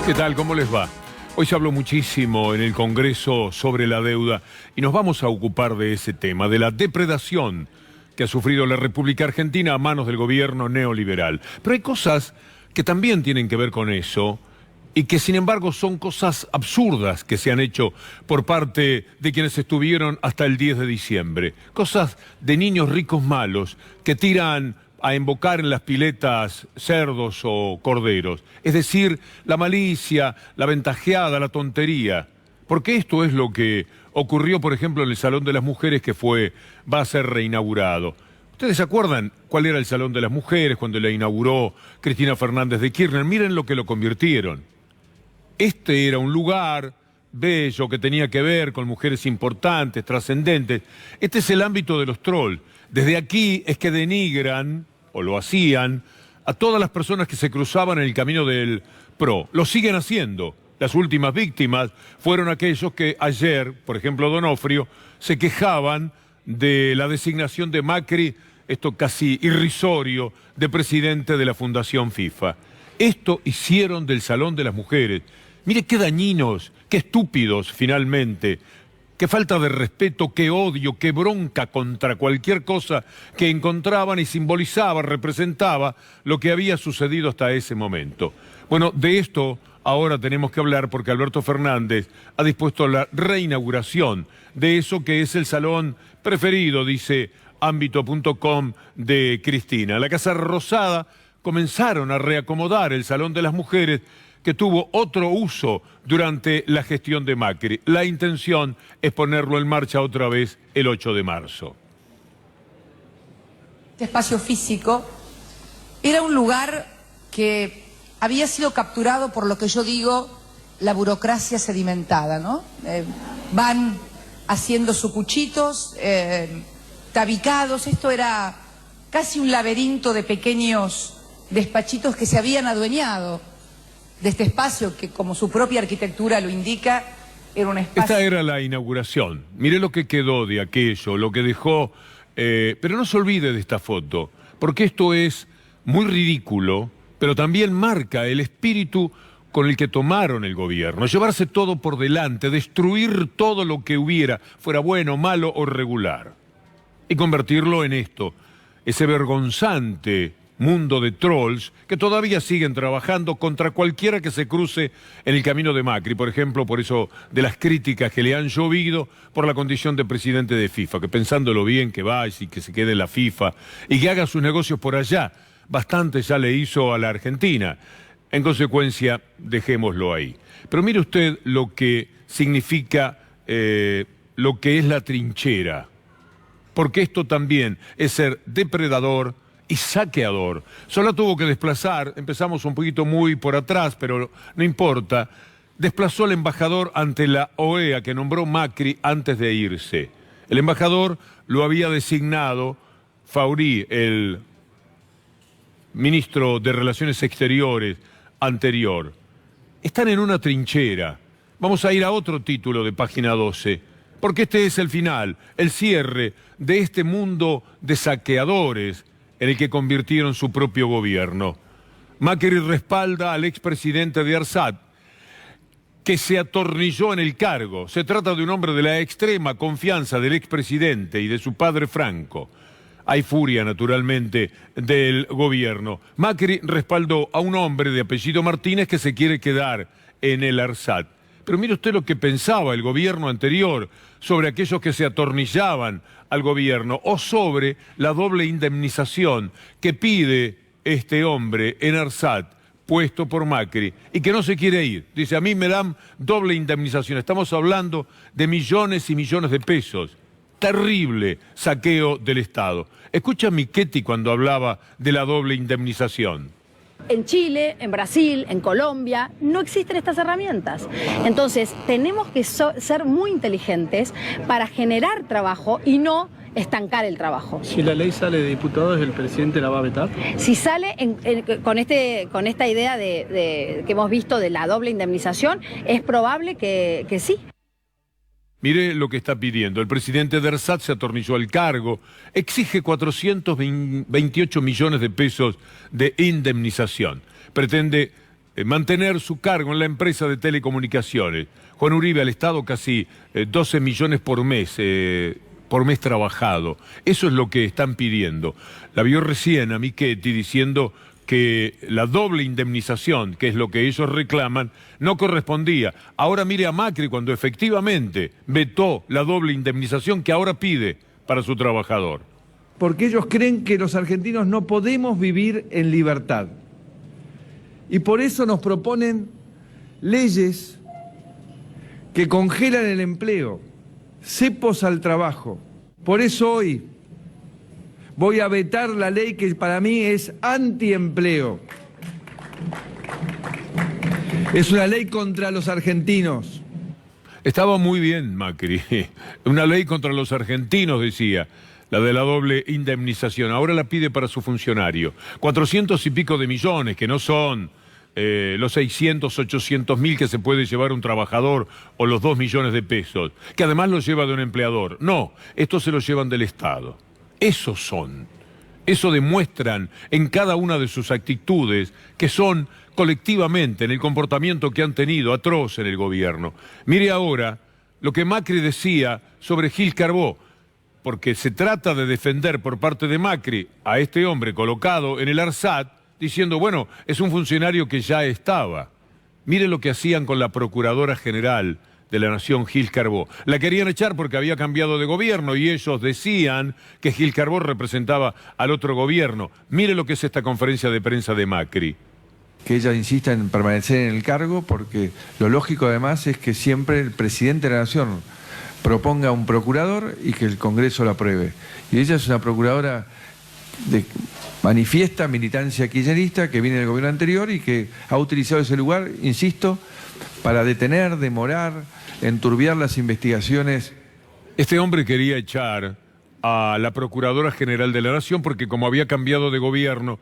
¿Qué tal? ¿Cómo les va? Hoy se habló muchísimo en el Congreso sobre la deuda y nos vamos a ocupar de ese tema, de la depredación que ha sufrido la República Argentina a manos del gobierno neoliberal. Pero hay cosas que también tienen que ver con eso y que sin embargo son cosas absurdas que se han hecho por parte de quienes estuvieron hasta el 10 de diciembre. Cosas de niños ricos malos que tiran a embocar en las piletas cerdos o corderos. Es decir, la malicia, la ventajeada, la tontería. Porque esto es lo que ocurrió, por ejemplo, en el Salón de las Mujeres que va a ser reinaugurado. ¿Ustedes se acuerdan cuál era el Salón de las Mujeres cuando la inauguró Cristina Fernández de Kirchner? Miren lo que lo convirtieron. Este era un lugar bello que tenía que ver con mujeres importantes, trascendentes. Este es el ámbito de los trolls. Desde aquí es que denigran, o lo hacían, a todas las personas que se cruzaban en el camino del PRO. Lo siguen haciendo. Las últimas víctimas fueron aquellos que ayer, por ejemplo Donofrio, se quejaban de la designación de Macri, esto casi irrisorio, de presidente de la Fundación FIFA. Esto hicieron del Salón de las Mujeres. Mire qué dañinos, qué estúpidos finalmente. Qué falta de respeto, qué odio, qué bronca contra cualquier cosa que encontraban y simbolizaba, representaba lo que había sucedido hasta ese momento. Bueno, de esto ahora tenemos que hablar porque Alberto Fernández ha dispuesto la reinauguración de eso que es el salón preferido, dice ámbito.com, de Cristina. La Casa Rosada comenzaron a reacomodar el Salón de las Mujeres que tuvo otro uso durante la gestión de Macri. La intención es ponerlo en marcha otra vez el 8 de marzo. Este espacio físico era un lugar que había sido capturado por lo que yo digo, la burocracia sedimentada, ¿no? Van haciendo sucuchitos, tabicados, esto era casi un laberinto de pequeños despachitos que se habían adueñado de este espacio que, como su propia arquitectura lo indica, era un espacio... Esta era la inauguración. Mire lo que quedó de aquello, lo que dejó... pero no se olvide de esta foto, porque esto es muy ridículo, pero también marca el espíritu con el que tomaron el gobierno. Llevarse todo por delante, destruir todo lo que hubiera, fuera bueno, malo o regular. Y convertirlo en esto, ese vergonzante mundo de trolls que todavía siguen trabajando contra cualquiera que se cruce en el camino de Macri. Por ejemplo, por eso de las críticas que le han llovido por la condición de presidente de FIFA, que pensándolo bien que vaya y que se quede en la FIFA y que haga sus negocios por allá. Bastante ya le hizo a la Argentina. En consecuencia, dejémoslo ahí. Pero mire usted lo que significa lo que es la trinchera. Porque esto también es ser depredador y saqueador. Solo tuvo que desplazar, empezamos un poquito muy por atrás, pero no importa, desplazó al embajador ante la OEA que nombró Macri antes de irse. El embajador lo había designado Faurí, el ministro de Relaciones Exteriores anterior. Están en una trinchera. Vamos a ir a otro título de página 12, porque este es el final, el cierre de este mundo de saqueadores en el que convirtieron su propio gobierno. Macri respalda al expresidente de Arsat, que se atornilló en el cargo. Se trata de un hombre de la extrema confianza del expresidente y de su padre Franco. Hay furia, naturalmente, del gobierno. Macri respaldó a un hombre de apellido Martínez que se quiere quedar en el Arsat. Pero mire usted lo que pensaba el gobierno anterior sobre aquellos que se atornillaban al gobierno o sobre la doble indemnización que pide este hombre en Arsat, puesto por Macri, y que no se quiere ir. Dice, a mí me dan doble indemnización. Estamos hablando de millones y millones de pesos. Terrible saqueo del Estado. Escucha a Michetti cuando hablaba de la doble indemnización. En Chile, en Brasil, en Colombia, no existen estas herramientas. Entonces, tenemos que ser muy inteligentes para generar trabajo y no estancar el trabajo. Si la ley sale de diputados, ¿el presidente la va a vetar? Si sale con esta idea que hemos visto de la doble indemnización, es probable que sí. Mire lo que está pidiendo. El presidente de Arsat se atornilló al cargo, exige 428 millones de pesos de indemnización. Pretende mantener su cargo en la empresa de telecomunicaciones. Juan Uribe, al Estado casi 12 millones por mes trabajado. Eso es lo que están pidiendo. La vio recién a Michetti diciendo que la doble indemnización, que es lo que ellos reclaman, no correspondía. Ahora mire a Macri cuando efectivamente vetó la doble indemnización que ahora pide para su trabajador. Porque ellos creen que los argentinos no podemos vivir en libertad. Y por eso nos proponen leyes que congelan el empleo, cepos al trabajo. Por eso hoy voy a vetar la ley que para mí es antiempleo. Es una ley contra los argentinos. Estaba muy bien, Macri. Una ley contra los argentinos, decía, la de la doble indemnización. Ahora la pide para su funcionario. 400 y pico de millones, que no son los 600, 800 mil que se puede llevar un trabajador o los 2 millones de pesos, que además los lleva de un empleador. No, estos se los llevan del Estado. Esos son. Eso demuestran en cada una de sus actitudes que son colectivamente en el comportamiento que han tenido atroz en el gobierno. Mire ahora lo que Macri decía sobre Gil Carbó, porque se trata de defender por parte de Macri a este hombre colocado en el ARSAT, diciendo, bueno, es un funcionario que ya estaba. Mire lo que hacían con la Procuradora General de la Nación, Gil Carbó. La querían echar porque había cambiado de gobierno y ellos decían que Gil Carbó representaba al otro gobierno. Mire lo que es esta conferencia de prensa de Macri. Que ella insista en permanecer en el cargo porque lo lógico además es que siempre el presidente de la Nación proponga un procurador y que el Congreso lo apruebe. Y ella es una procuradora de manifiesta militancia kirchnerista que viene del gobierno anterior y que ha utilizado ese lugar, insisto, para detener, demorar, enturbiar las investigaciones. Este hombre quería echar a la Procuradora General de la Nación porque como había cambiado de gobierno,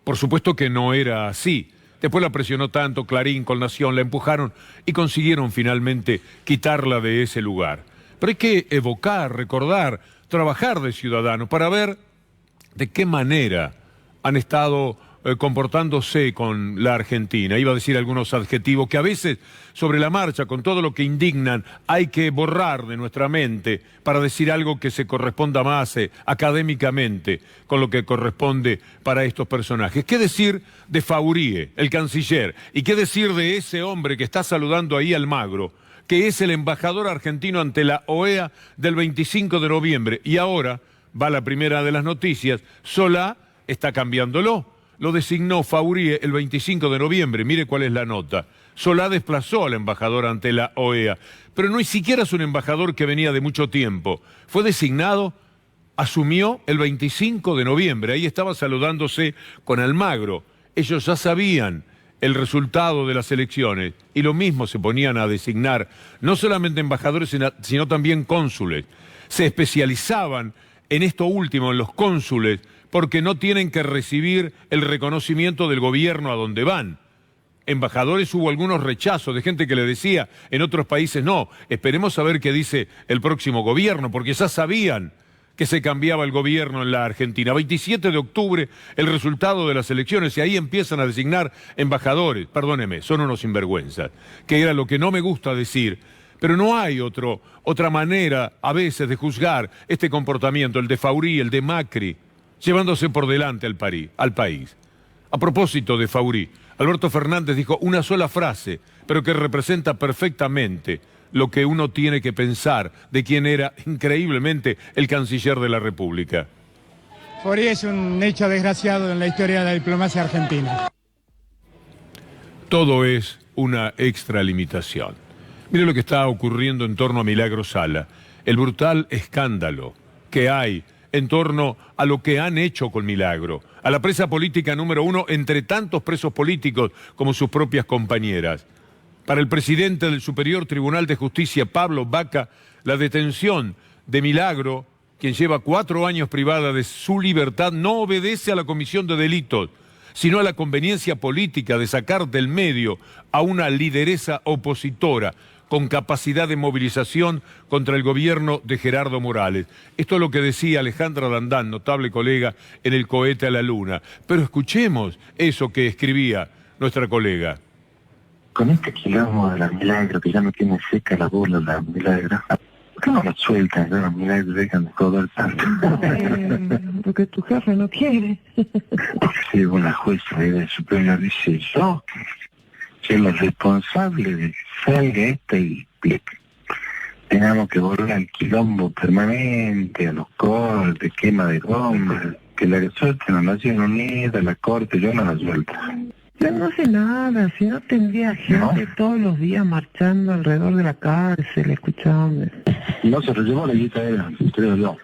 por supuesto que no era así. Después la presionó tanto Clarín con Nación, la empujaron y consiguieron finalmente quitarla de ese lugar. Pero hay que evocar, recordar, trabajar de ciudadanos para ver de qué manera han estado comportándose con la Argentina. Iba a decir algunos adjetivos que a veces sobre la marcha, con todo lo que indignan, hay que borrar de nuestra mente para decir algo que se corresponda más académicamente con lo que corresponde para estos personajes. ¿Qué decir de Faurie, el canciller? ¿Y qué decir de ese hombre que está saludando ahí al Magro, que es el embajador argentino ante la OEA del 25 de noviembre? Y ahora va la primera de las noticias, Solá está cambiándolo. Lo designó Faurie el 25 de noviembre. Mire cuál es la nota. Solá desplazó al embajador ante la OEA. Pero no ni siquiera es un embajador que venía de mucho tiempo. Fue designado, asumió el 25 de noviembre. Ahí estaba saludándose con Almagro. Ellos ya sabían el resultado de las elecciones. Y lo mismo se ponían a designar no solamente embajadores, sino también cónsules. Se especializaban en esto último, en los cónsules, porque no tienen que recibir el reconocimiento del gobierno a donde van. Embajadores hubo algunos rechazos de gente que le decía, en otros países no, esperemos a ver qué dice el próximo gobierno, porque ya sabían que se cambiaba el gobierno en la Argentina. 27 de octubre, el resultado de las elecciones, y ahí empiezan a designar embajadores. Perdóneme, son unos sinvergüenzas, que era lo que no me gusta decir, pero no hay otra manera a veces de juzgar este comportamiento, el de Faurie, el de Macri, llevándose por delante al país. A propósito de Faurie, Alberto Fernández dijo una sola frase, pero que representa perfectamente lo que uno tiene que pensar de quien era increíblemente el canciller de la República. Faurie es un hecho desgraciado en la historia de la diplomacia argentina. Todo es una extralimitación. Mire lo que está ocurriendo en torno a Milagro Sala, el brutal escándalo que hay en torno a lo que han hecho con Milagro, a la presa política número 1 entre tantos presos políticos como sus propias compañeras. Para el presidente del Superior Tribunal de Justicia, Pablo Baca, la detención de Milagro, quien lleva 4 años privada de su libertad, no obedece a la comisión de delitos, sino a la conveniencia política de sacar del medio a una lideresa opositora con capacidad de movilización contra el gobierno de Gerardo Morales. Esto es lo que decía Alejandra Dandán, notable colega en El cohete a la luna. Pero escuchemos eso que escribía nuestra colega. Con este quilombo de la Milagro, que ya no tiene seca la bola de la Milagro, ¿por qué no la sueltan? Ya la Milagro dejan de joder tanto. Porque tu jefe no quiere. Sí, una jueza del Supremo dice, yo soy la responsable de que salga esta y explique. Tengamos que volver al quilombo permanente, a los cortes, quema de goma, que la suelten a Nación Unida, la corte, yo no la suelto. Ya no hace nada, si no tendría gente todos los días marchando alrededor de la cárcel, escuchame. No se lo llevó la guita de él, creo yo.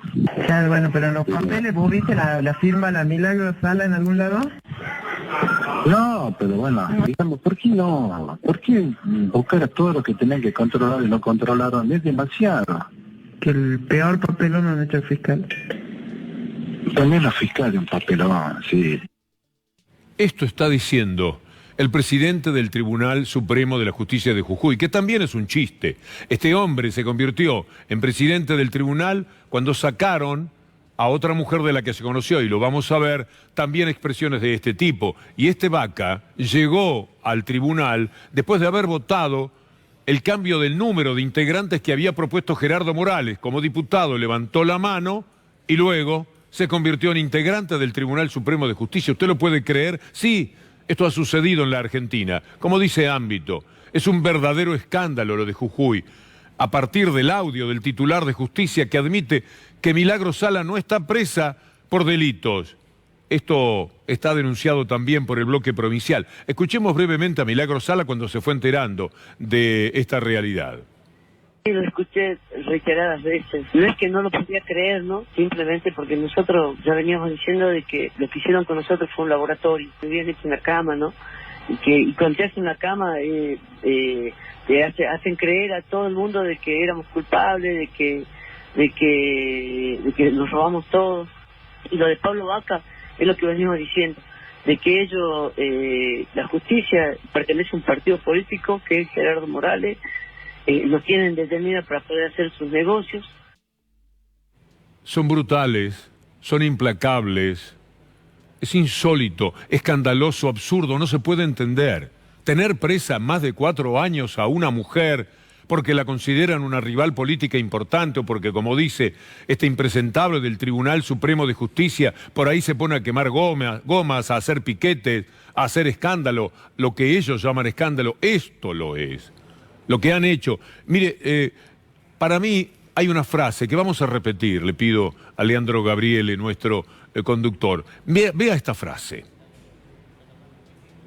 Claro, bueno, pero en los papeles, ¿vos viste la firma la Milagro Sala en algún lado? No, pero bueno, digamos, ¿por qué no? ¿Por qué buscar a todo lo que tenían que controlar y no controlaron? Es demasiado. Que el peor papelón lo han hecho el fiscal. También los fiscales un papelón, sí. Esto está diciendo el presidente del Tribunal Supremo de la Justicia de Jujuy, que también es un chiste. Este hombre se convirtió en presidente del tribunal cuando sacaron a otra mujer de la que se conoció, y lo vamos a ver, también expresiones de este tipo. Y este vaca llegó al tribunal después de haber votado el cambio del número de integrantes que había propuesto Gerardo Morales. Como diputado levantó la mano y luego se convirtió en integrante del Tribunal Supremo de Justicia. ¿Usted lo puede creer? Sí, esto ha sucedido en la Argentina. Como dice Ámbito, es un verdadero escándalo lo de Jujuy. A partir del audio del titular de Justicia que admite que Milagro Sala no está presa por delitos. Esto está denunciado también por el bloque provincial. Escuchemos brevemente a Milagro Sala cuando se fue enterando de esta realidad. Lo escuché reiteradas veces. No es que no lo podía creer, ¿no? Simplemente porque nosotros ya veníamos diciendo de que lo que hicieron con nosotros fue un laboratorio. Me habían hecho una cama, ¿no? Y cuando te hacen una cama, te hacen creer a todo el mundo de que éramos culpables, de que nos robamos todos. Y lo de Pablo Vaca es lo que venimos diciendo, de que ellos, la justicia pertenece a un partido político que es Gerardo Morales. Los tienen detenidos para poder hacer sus negocios. Son brutales, son implacables, es insólito, escandaloso, absurdo, no se puede entender. Tener presa más de 4 años a una mujer porque la consideran una rival política importante o porque, como dice este impresentable del Tribunal Supremo de Justicia, por ahí se pone a quemar gomas, a hacer piquetes, a hacer escándalo, lo que ellos llaman escándalo, esto lo es. Lo que han hecho. Mire, para mí hay una frase que vamos a repetir, le pido a Leandro Gabriele, nuestro conductor. Vea esta frase.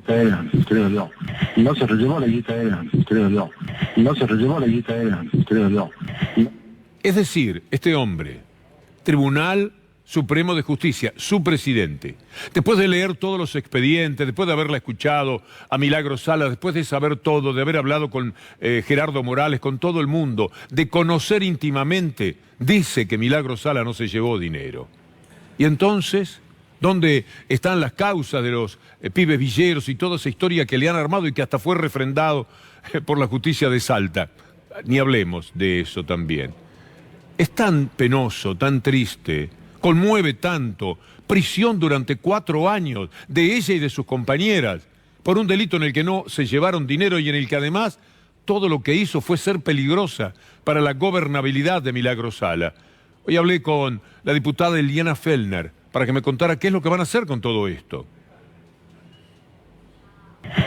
Creo yo. No se lo llevó la guita de él, creo yo. No se lo llevó la guita de él, creo yo. Es decir, este hombre, Tribunal Supremo de Justicia, su presidente, después de leer todos los expedientes, después de haberla escuchado a Milagro Sala, después de saber todo, de haber hablado con Gerardo Morales, con todo el mundo, de conocer íntimamente, dice que Milagro Sala no se llevó dinero. Y entonces, ¿dónde están las causas de los pibes villeros y toda esa historia que le han armado y que hasta fue refrendado por la justicia de Salta? Ni hablemos de eso también. Es tan penoso, tan triste, conmueve tanto, prisión durante 4 años de ella y de sus compañeras por un delito en el que no se llevaron dinero y en el que además todo lo que hizo fue ser peligrosa para la gobernabilidad de Milagro Sala. Hoy hablé con la diputada Eliana Fellner para que me contara qué es lo que van a hacer con todo esto.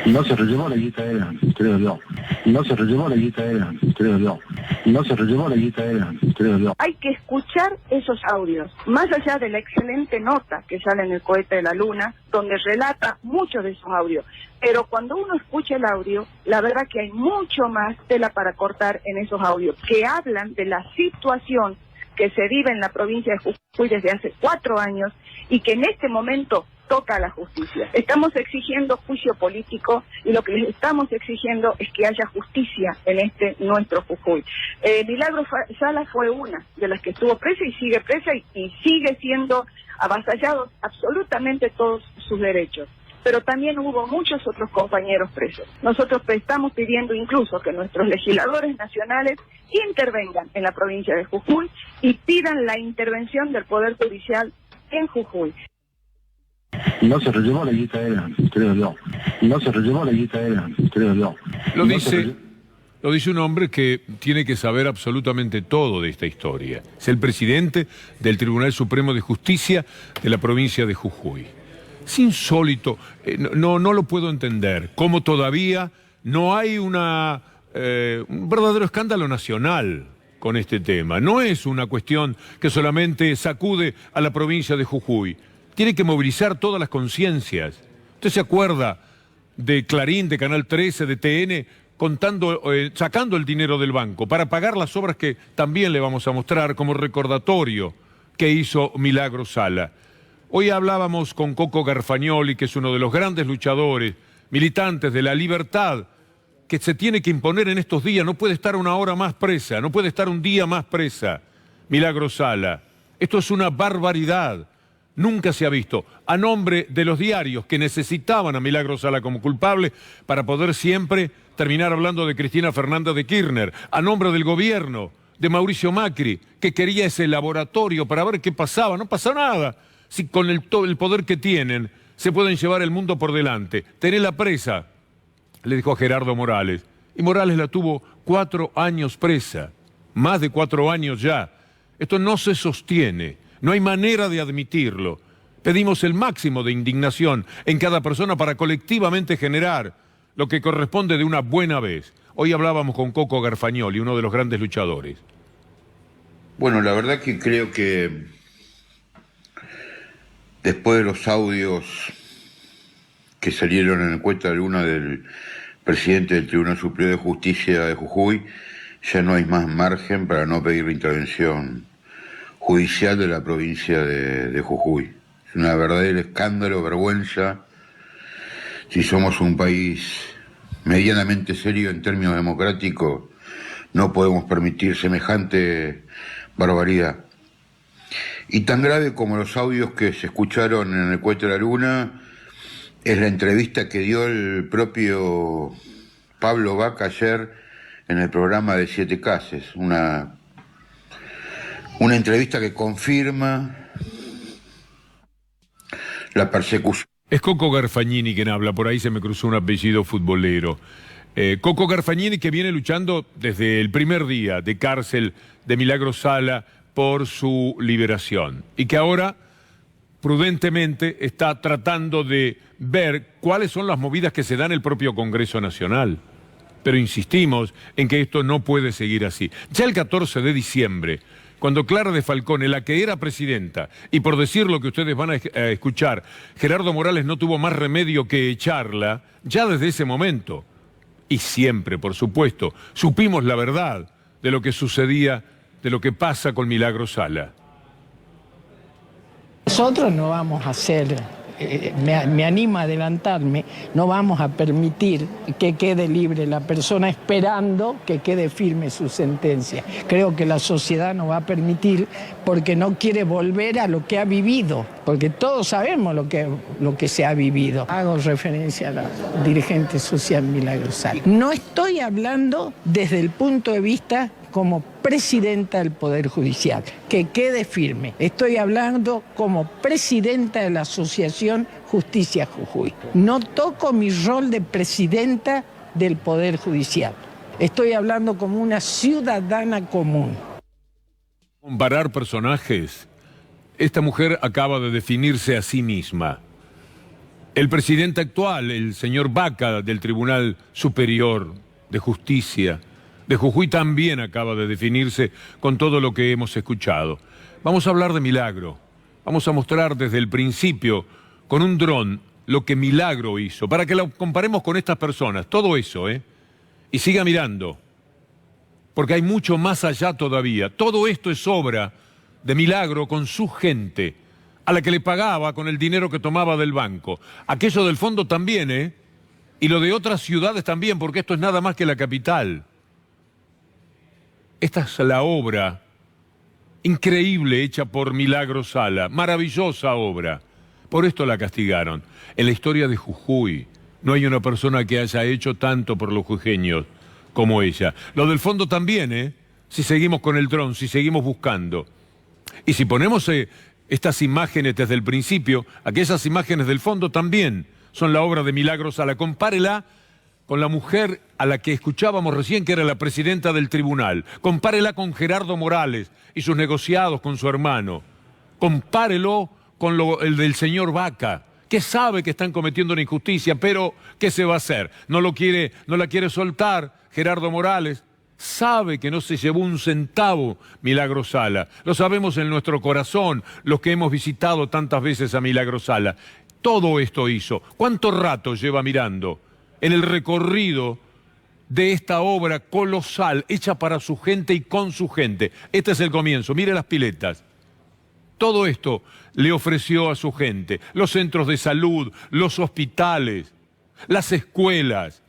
No se lo llevó la guita de él, creo yo. No se lo llevó la guita de él, creo yo. No se lo llevó la guita de él, creo yo. Hay que escuchar esos audios, más allá de la excelente nota que sale en el cohete de la luna, donde relata muchos de esos audios. Pero cuando uno escucha el audio, la verdad que hay mucho más tela para cortar en esos audios, que hablan de la situación que se vive en la provincia de Jujuy desde hace 4 años y que en este momento toca a la justicia. Estamos exigiendo juicio político y lo que les estamos exigiendo es que haya justicia en este nuestro Jujuy. Milagro Sala fue una de las que estuvo presa y sigue presa y sigue siendo avasallados absolutamente todos sus derechos. Pero también hubo muchos otros compañeros presos. Nosotros estamos pidiendo incluso que nuestros legisladores nacionales intervengan en la provincia de Jujuy y pidan la intervención del Poder Judicial en Jujuy. No se rellevó la guita de la, creo yo. No se rellevó la guita de la, creo yo. Lo dice un hombre que tiene que saber absolutamente todo de esta historia. Es el presidente del Tribunal Supremo de Justicia de la provincia de Jujuy. Es insólito, no lo puedo entender, cómo todavía no hay un verdadero escándalo nacional con este tema. No es una cuestión que solamente sacude a la provincia de Jujuy. Tiene que movilizar todas las conciencias. ¿Usted se acuerda de Clarín, de Canal 13, de TN, sacando el dinero del banco para pagar las obras que también le vamos a mostrar como recordatorio que hizo Milagro Sala? Hoy hablábamos con Coco Garfagnoli, que es uno de los grandes luchadores, militantes de la libertad, que se tiene que imponer en estos días. No puede estar una hora más presa, no puede estar un día más presa. Milagro Sala, esto es una barbaridad. Nunca se ha visto. A nombre de los diarios que necesitaban a Milagro Sala como culpable para poder siempre terminar hablando de Cristina Fernández de Kirchner, a nombre del gobierno de Mauricio Macri, que quería ese laboratorio para ver qué pasaba. No pasa nada. Si con el poder que tienen se pueden llevar el mundo por delante. Tenela presa, le dijo a Gerardo Morales. Y Morales la tuvo 4 años presa. Más de 4 años ya. Esto no se sostiene. No hay manera de admitirlo. Pedimos el máximo de indignación en cada persona para colectivamente generar lo que corresponde de una buena vez. Hoy hablábamos con Coco Garfagnoli, uno de los grandes luchadores. Bueno, la verdad que creo que después de los audios que salieron en el Cuesta de Luna del presidente del Tribunal Superior de Justicia de Jujuy, ya no hay más margen para no pedir la intervención judicial de la provincia de Jujuy. Es una verdadera escándalo, vergüenza. Si somos un país medianamente serio en términos democráticos, no podemos permitir semejante barbaridad. Y tan grave como los audios que se escucharon en el Cuesta de la Luna es la entrevista que dio el propio Pablo Vaca ayer en el programa de Siete Cases, una entrevista que confirma la persecución. Es Coco Garfagnini quien habla, por ahí se me cruzó un apellido futbolero. Coco Garfagnini, que viene luchando desde el primer día de cárcel de Milagro Sala por su liberación y que ahora prudentemente está tratando de ver cuáles son las movidas que se dan en el propio Congreso Nacional. Pero insistimos en que esto no puede seguir así. Ya el 14 de diciembre, cuando Clara de Falcone, la que era presidenta, y por decir lo que ustedes van a escuchar, Gerardo Morales no tuvo más remedio que echarla, ya desde ese momento, y siempre, por supuesto, supimos la verdad de lo que sucedía, de lo que pasa con Milagro Sala. Nosotros no vamos a hacer, me anima a adelantarme, no vamos a permitir que quede libre la persona esperando que quede firme su sentencia. Creo que la sociedad no va a permitir porque no quiere volver a lo que ha vivido, porque todos sabemos lo que se ha vivido. Hago referencia a la dirigente social Milagro Sala. No estoy hablando desde el punto de vista como presidenta del Poder Judicial, que quede firme. Estoy hablando como presidenta de la Asociación Justicia Jujuy. No toco mi rol de presidenta del Poder Judicial. Estoy hablando como una ciudadana común. Comparar personajes. Esta mujer acaba de definirse a sí misma. El presidente actual, el señor Vaca del Tribunal Superior de Justicia de Jujuy, también acaba de definirse con todo lo que hemos escuchado. Vamos a hablar de Milagro. Vamos a mostrar desde el principio, con un dron, lo que Milagro hizo, para que lo comparemos con estas personas, todo eso, y siga mirando, porque hay mucho más allá todavía. Todo esto es obra de Milagro con su gente, a la que le pagaba con el dinero que tomaba del banco. Aquello del fondo también, y lo de otras ciudades también, porque esto es nada más que la capital. Esta es la obra increíble hecha por Milagro Sala, maravillosa obra. Por esto la castigaron. En la historia de Jujuy no hay una persona que haya hecho tanto por los jujeños como ella. Lo del fondo también, si seguimos con el dron, si seguimos buscando. Y si ponemos estas imágenes desde el principio, aquellas imágenes del fondo también son la obra de Milagro Sala. Compárela con la mujer a la que escuchábamos recién, que era la presidenta del tribunal. Compárela con Gerardo Morales y sus negociados con su hermano. Compárelo con el del señor Vaca, que sabe que están cometiendo una injusticia, pero ¿qué se va a hacer? No la quiere soltar Gerardo Morales. Sabe que no se llevó un centavo Milagro Sala. Lo sabemos en nuestro corazón, los que hemos visitado tantas veces a Milagro Sala. Todo esto hizo. ¿Cuánto rato lleva mirando en el recorrido de esta obra colosal, hecha para su gente y con su gente? Este es el comienzo. Mire las piletas. Todo esto le ofreció a su gente. Los centros de salud, los hospitales, las escuelas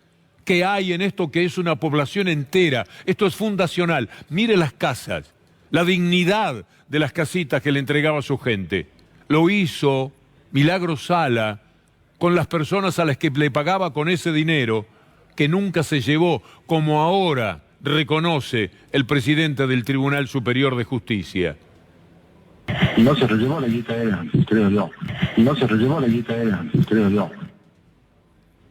que hay en esto que es una población entera. Esto es fundacional. Mire las casas, la dignidad de las casitas que le entregaba a su gente. Lo hizo Milagro Sala con las personas a las que le pagaba con ese dinero que nunca se llevó, como ahora reconoce el presidente del Tribunal Superior de Justicia. No se lo llevó la guita de él, creo yo. No se lo llevó la guita de él, creo yo.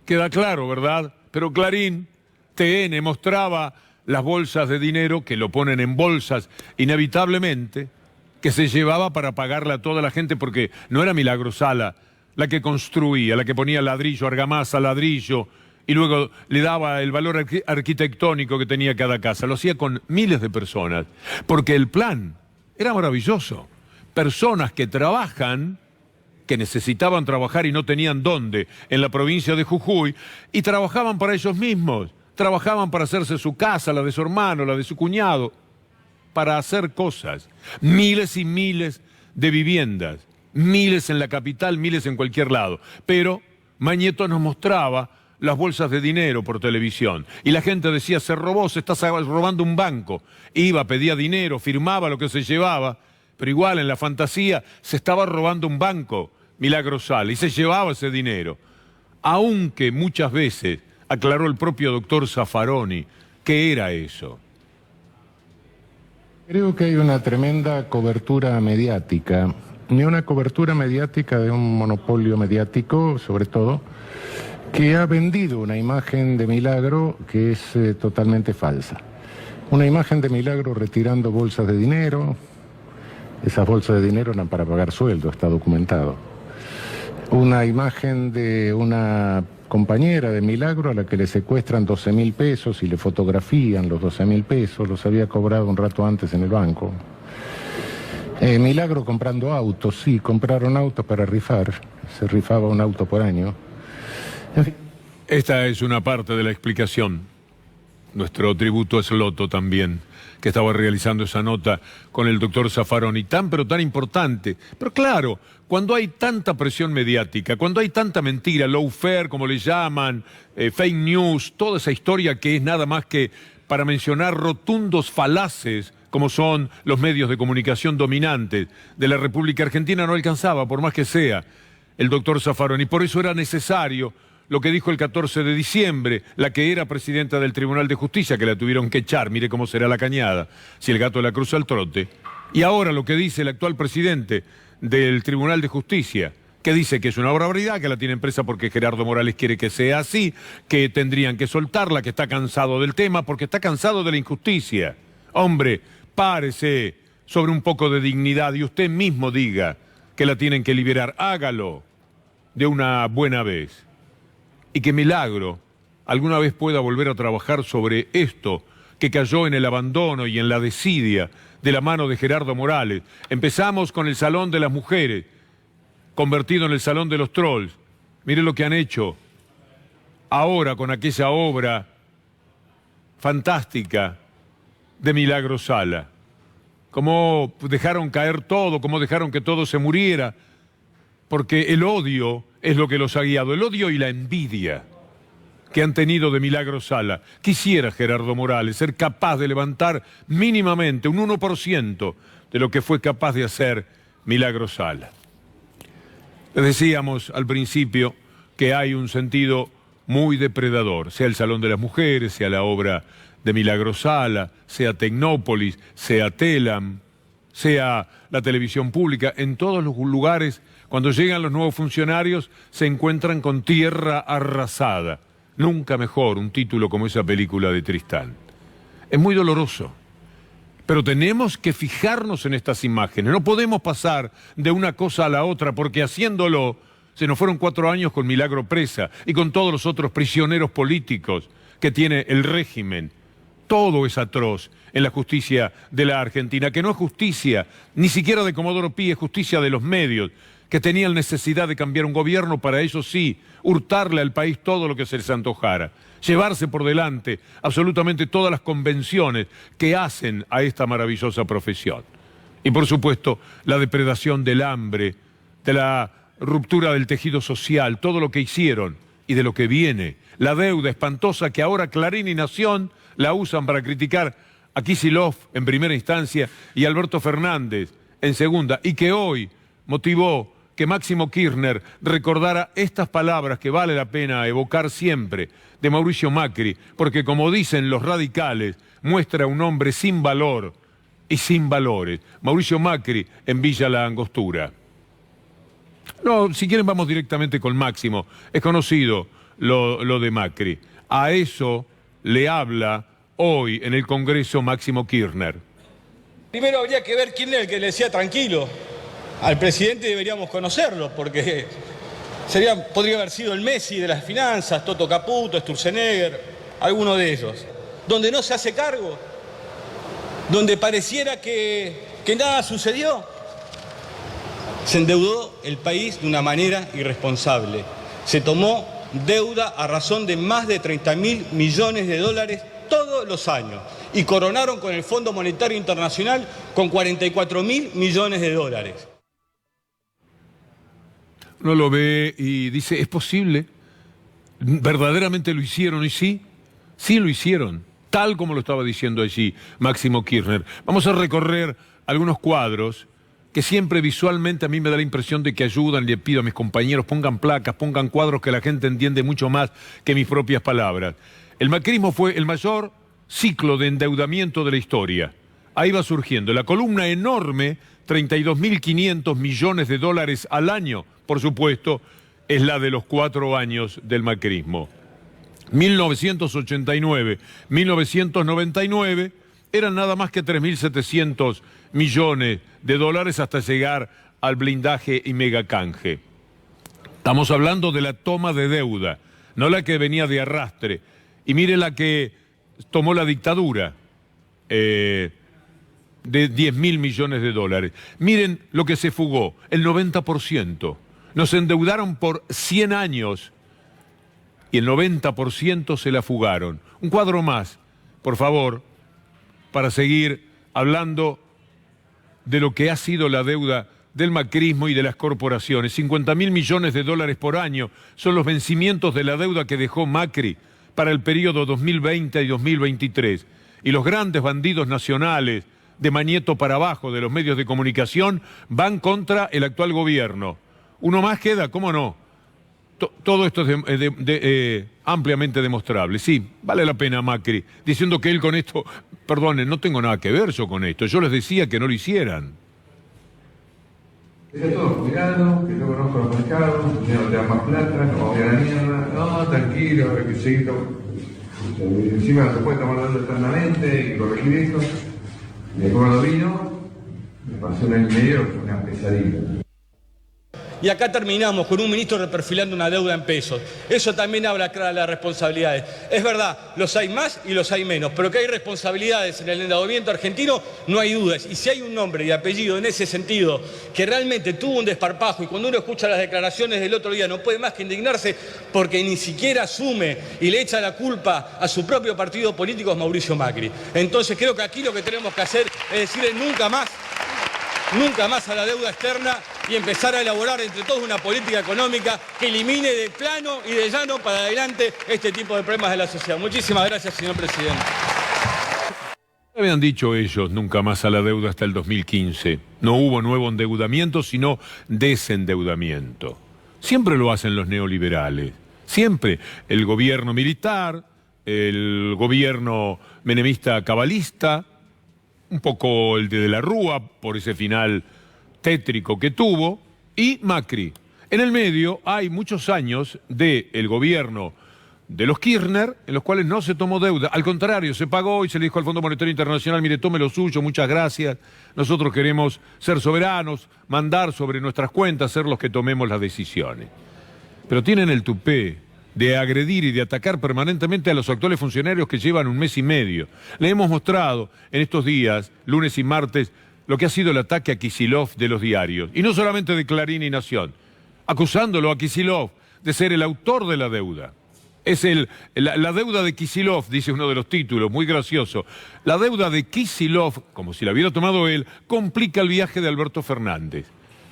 Queda claro, ¿verdad? Pero Clarín, TN, mostraba las bolsas de dinero, que lo ponen en bolsas inevitablemente, que se llevaba para pagarle a toda la gente, porque no era Milagro Sala la que construía, la que ponía ladrillo, argamasa, ladrillo, y luego le daba el valor arquitectónico que tenía cada casa. Lo hacía con miles de personas, porque el plan era maravilloso. Personas que trabajan, que necesitaban trabajar y no tenían dónde, en la provincia de Jujuy, y trabajaban para ellos mismos, trabajaban para hacerse su casa, la de su hermano, la de su cuñado, para hacer cosas. Miles y miles de viviendas, miles en la capital, miles en cualquier lado. Pero Mañeto nos mostraba las bolsas de dinero por televisión, y la gente decía, se robó, se está robando un banco. Iba, pedía dinero, firmaba lo que se llevaba, pero igual en la fantasía se estaba robando un banco, Milagro Sala, y se llevaba ese dinero. Aunque muchas veces, aclaró el propio doctor Zaffaroni, ¿qué era eso? Creo que hay una tremenda cobertura mediática, y una cobertura mediática de un monopolio mediático, sobre todo, que ha vendido una imagen de Milagro que es totalmente falsa. Una imagen de Milagro retirando bolsas de dinero. Esas bolsas de dinero eran para pagar sueldo, está documentado. Una imagen de una compañera de Milagro a la que le secuestran 12.000 pesos y le fotografían los 12.000 pesos, los había cobrado un rato antes en el banco. Milagro comprando autos, sí, compraron autos para rifar, se rifaba un auto por año. En fin. Esta es una parte de la explicación. Nuestro tributo es Loto también, que estaba realizando esa nota con el doctor Zaffaroni, pero tan importante. Pero claro, cuando hay tanta presión mediática, cuando hay tanta mentira, lawfare, como le llaman, fake news, toda esa historia que es nada más que para mencionar rotundos falaces, como son los medios de comunicación dominantes de la República Argentina, no alcanzaba, por más que sea, el doctor Zaffaroni. Por eso era necesario lo que dijo el 14 de diciembre, la que era presidenta del Tribunal de Justicia, que la tuvieron que echar, mire cómo será la cañada, si el gato la cruza al trote. Y ahora lo que dice el actual presidente del Tribunal de Justicia, que dice que es una barbaridad, que la tiene presa porque Gerardo Morales quiere que sea así, que tendrían que soltarla, que está cansado del tema, porque está cansado de la injusticia. Hombre, párese sobre un poco de dignidad y usted mismo diga que la tienen que liberar. Hágalo de una buena vez. Y que Milagro alguna vez pueda volver a trabajar sobre esto que cayó en el abandono y en la desidia de la mano de Gerardo Morales. Empezamos con el Salón de las Mujeres, convertido en el Salón de los Trolls. Mire lo que han hecho ahora con aquella obra fantástica de Milagro Sala. Cómo dejaron caer todo, cómo dejaron que todo se muriera, porque el odio es lo que los ha guiado, el odio y la envidia que han tenido de Milagro Sala. Quisiera Gerardo Morales ser capaz de levantar mínimamente un 1% de lo que fue capaz de hacer Milagro Sala. Les decíamos al principio que hay un sentido muy depredador, sea el Salón de las Mujeres, sea la obra de Milagro Sala, sea Tecnópolis, sea Telam, sea la televisión pública, en todos los lugares, cuando llegan los nuevos funcionarios, se encuentran con tierra arrasada. Nunca mejor un título como esa película de Tristán. Es muy doloroso, pero tenemos que fijarnos en estas imágenes. No podemos pasar de una cosa a la otra, porque haciéndolo se nos fueron 4 años con Milagro presa y con todos los otros prisioneros políticos que tiene el régimen. Todo es atroz en la justicia de la Argentina, que no es justicia ni siquiera de Comodoro Pi, es justicia de los medios, que tenían necesidad de cambiar un gobierno para ellos sí, hurtarle al país todo lo que se les antojara, llevarse por delante absolutamente todas las convenciones que hacen a esta maravillosa profesión. Y por supuesto, la depredación del hambre, de la ruptura del tejido social, todo lo que hicieron y de lo que viene, la deuda espantosa que ahora Clarín y Nación la usan para criticar a Kicillof en primera instancia y a Alberto Fernández en segunda, y que hoy motivó que Máximo Kirchner recordara estas palabras que vale la pena evocar siempre de Mauricio Macri, porque como dicen los radicales, muestra un hombre sin valor y sin valores. Mauricio Macri en Villa La Angostura. No, si quieren vamos directamente con Máximo, es conocido lo de Macri. A eso le habla hoy en el Congreso Máximo Kirchner. Primero habría que ver quién era el que le decía tranquilo. Al presidente deberíamos conocerlo, porque podría haber sido el Messi de las finanzas, Toto Caputo, Sturzenegger, alguno de ellos. Donde no se hace cargo, donde pareciera que nada sucedió. Se endeudó el país de una manera irresponsable. Se tomó deuda a razón de más de 30.000 millones de dólares todos los años. Y coronaron con el Fondo Monetario Internacional con 44.000 millones de dólares. Uno lo ve y dice, ¿es posible? ¿Verdaderamente lo hicieron? Y sí, sí lo hicieron, tal como lo estaba diciendo allí Máximo Kirchner. Vamos a recorrer algunos cuadros que siempre visualmente a mí me da la impresión de que ayudan. Le pido a mis compañeros, pongan placas, pongan cuadros que la gente entiende mucho más que mis propias palabras. El macrismo fue el mayor ciclo de endeudamiento de la historia. Ahí va surgiendo la columna enorme, 32.500 millones de dólares al año, por supuesto, es la de los 4 años del macrismo. 1989, 1999 eran nada más que 3.700 millones de dólares hasta llegar al blindaje y megacanje. Estamos hablando de la toma de deuda, no la que venía de arrastre. Y mire la que tomó la dictadura, de 10.000 millones de dólares. Miren lo que se fugó, el 90%. Nos endeudaron por 100 años y el 90% se la fugaron. Un cuadro más, por favor, para seguir hablando de lo que ha sido la deuda del macrismo y de las corporaciones. 50.000 millones de dólares por año son los vencimientos de la deuda que dejó Macri para el periodo 2020 y 2023. Y los grandes bandidos nacionales, de Mañeto para abajo, de los medios de comunicación, van contra el actual gobierno. Uno más queda, ¿cómo no? Todo esto es ampliamente demostrable. Sí, vale la pena Macri, diciendo que él con esto, perdonen, no tengo nada que ver yo con esto, yo les decía que no lo hicieran. Está todo cuidado, que yo conozco los mercados, ya no te da más plata, no vamos a la mierda, no, tranquilo, hay que seguir. Encima no se puede tomar deuda eternamente y corregir esto. Y después cuando vino, me pasó 1 año y medio, fue una pesadilla. Y acá terminamos con un ministro reperfilando una deuda en pesos. Eso también habla clara de las responsabilidades. Es verdad, los hay más y los hay menos, pero que hay responsabilidades en el endeudamiento argentino, no hay dudas. Y si hay un nombre y apellido en ese sentido que realmente tuvo un desparpajo, y cuando uno escucha las declaraciones del otro día no puede más que indignarse porque ni siquiera asume y le echa la culpa a su propio partido político, es Mauricio Macri. Entonces creo que aquí lo que tenemos que hacer es decirle nunca más a la deuda externa y empezar a elaborar entre todos una política económica que elimine de plano y de llano para adelante este tipo de problemas de la sociedad. Muchísimas gracias, señor presidente. Habían dicho ellos nunca más a la deuda hasta el 2015. No hubo nuevo endeudamiento, sino desendeudamiento. Siempre lo hacen los neoliberales. Siempre. El gobierno militar, el gobierno menemista cabalista, un poco el de la Rúa, por ese final tétrico que tuvo, y Macri. En el medio hay muchos años del gobierno de los Kirchner, en los cuales no se tomó deuda. Al contrario, se pagó y se le dijo al Fondo Monetario Internacional, mire, tome lo suyo, muchas gracias. Nosotros queremos ser soberanos, mandar sobre nuestras cuentas, ser los que tomemos las decisiones. Pero tienen el tupé de agredir y de atacar permanentemente a los actuales funcionarios que llevan un mes y medio. Le hemos mostrado en estos días, lunes y martes, lo que ha sido el ataque a Kicillof de los diarios. Y no solamente de Clarín y Nación, acusándolo a Kicillof de ser el autor de la deuda. Es la deuda de Kicillof, dice uno de los títulos, muy gracioso. La deuda de Kicillof, como si la hubiera tomado él, complica el viaje de Alberto Fernández.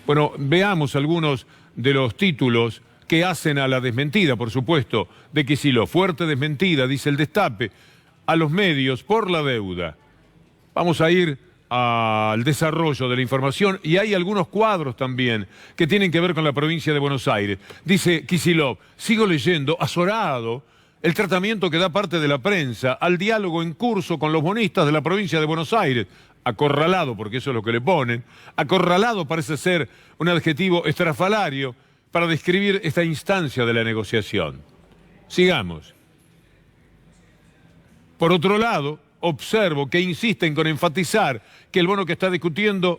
Bueno, veamos algunos de los títulos que hacen a la desmentida, por supuesto, de Kicillof. Fuerte desmentida, dice el Destape, a los medios por la deuda. Vamos a ir al desarrollo de la información y hay algunos cuadros también que tienen que ver con la provincia de Buenos Aires. Dice Kicillof, sigo leyendo, azorado, el tratamiento que da parte de la prensa al diálogo en curso con los bonistas de la provincia de Buenos Aires. Acorralado, porque eso es lo que le ponen. Acorralado parece ser un adjetivo estrafalario para describir esta instancia de la negociación. Sigamos. Por otro lado, observo que insisten con enfatizar que el bono que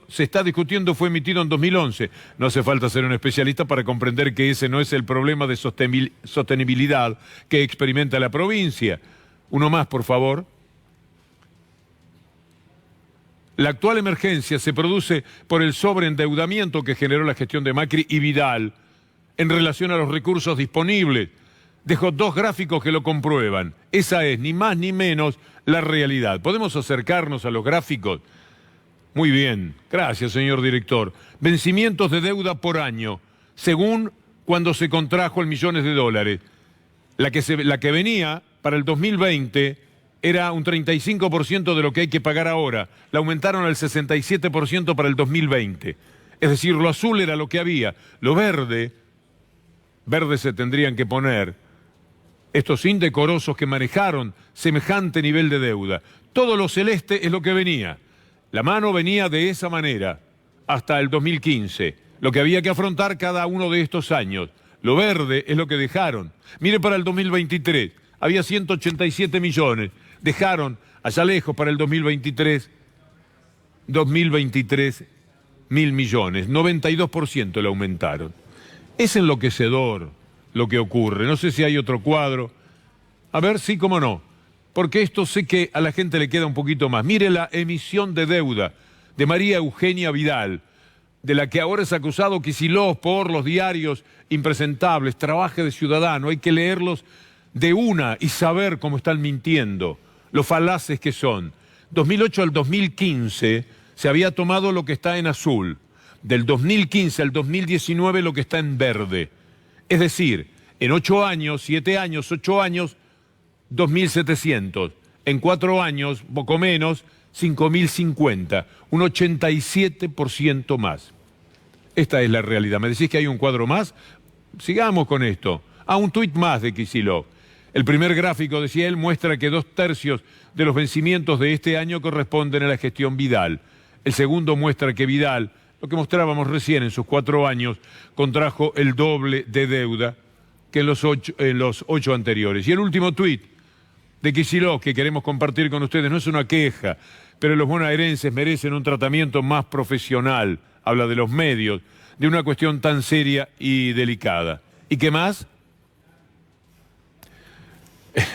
se está discutiendo fue emitido en 2011. No hace falta ser un especialista para comprender que ese no es el problema de sostenibilidad que experimenta la provincia. Uno más, por favor. La actual emergencia se produce por el sobreendeudamiento que generó la gestión de Macri y Vidal en relación a los recursos disponibles. Dejo dos gráficos que lo comprueban. Esa es, ni más ni menos, la realidad. ¿Podemos acercarnos a los gráficos? Muy bien, gracias, señor director. Vencimientos de deuda por año, según cuando se contrajo en millones de dólares. La que venía para el 2020 era un 35% de lo que hay que pagar ahora. La aumentaron al 67% para el 2020. Es decir, lo azul era lo que había. Lo verde se tendrían que poner estos indecorosos que manejaron semejante nivel de deuda. Todo lo celeste es lo que venía. La mano venía de esa manera hasta el 2015, lo que había que afrontar cada uno de estos años. Lo verde es lo que dejaron. Mire para el 2023, había 187 millones. Dejaron allá lejos para el 2023 1.000 millones. 92% le aumentaron. Es enloquecedor lo que ocurre. No sé si hay otro cuadro. A ver, sí, cómo no. Porque esto sé que a la gente le queda un poquito más. Mire la emisión de deuda de María Eugenia Vidal, de la que ahora es acusado Kicillof por los diarios impresentables, Trabaje de Ciudadano. Hay que leerlos de una y saber cómo están mintiendo, lo falaces que son. 2008 al 2015 se había tomado lo que está en azul. Del 2015 al 2019 lo que está en verde. Es decir, en 8 años, 7 años, 8 años, 2.700. En 4 años, poco menos, 5.050. Un 87% más. Esta es la realidad. ¿Me decís que hay un cuadro más? Sigamos con esto. Un tuit más de Kicillof. El primer gráfico, decía él, muestra que 2/3 de los vencimientos de este año corresponden a la gestión Vidal. El segundo muestra que Vidal, lo que mostrábamos recién en sus 4 años, contrajo el doble de deuda que en los 8 anteriores. Y el último tuit de Kicillof que queremos compartir con ustedes no es una queja, pero los bonaerenses merecen un tratamiento más profesional. Habla de los medios, de una cuestión tan seria y delicada. ¿Y qué más?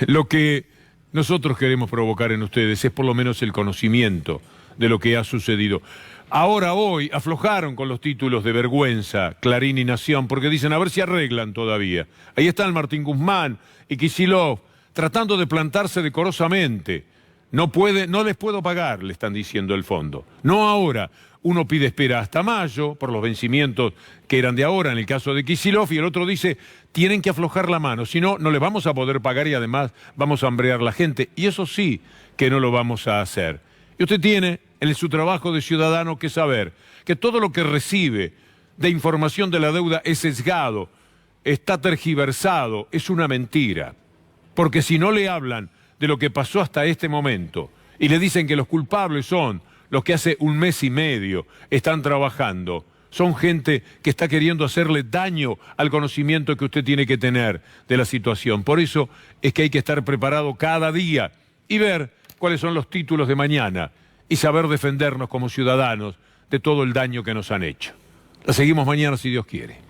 Lo que nosotros queremos provocar en ustedes es por lo menos el conocimiento de lo que ha sucedido. Ahora, hoy, aflojaron con los títulos de vergüenza Clarín y Nación, porque dicen a ver si arreglan todavía. Ahí están Martín Guzmán y Kicillof tratando de plantarse decorosamente. No les puedo pagar, le están diciendo el fondo. No ahora. Uno pide espera hasta mayo por los vencimientos que eran de ahora en el caso de Kicillof, y el otro dice tienen que aflojar la mano, si no, no les vamos a poder pagar y además vamos a hambrear la gente. Y eso sí que no lo vamos a hacer. Y usted tiene en su trabajo de ciudadano que saber que todo lo que recibe de información de la deuda es sesgado, está tergiversado, es una mentira. Porque si no le hablan de lo que pasó hasta este momento y le dicen que los culpables son los que hace un mes y medio están trabajando. Son gente que está queriendo hacerle daño al conocimiento que usted tiene que tener de la situación. Por eso es que hay que estar preparado cada día y ver cuáles son los títulos de mañana y saber defendernos como ciudadanos de todo el daño que nos han hecho. La seguimos mañana si Dios quiere.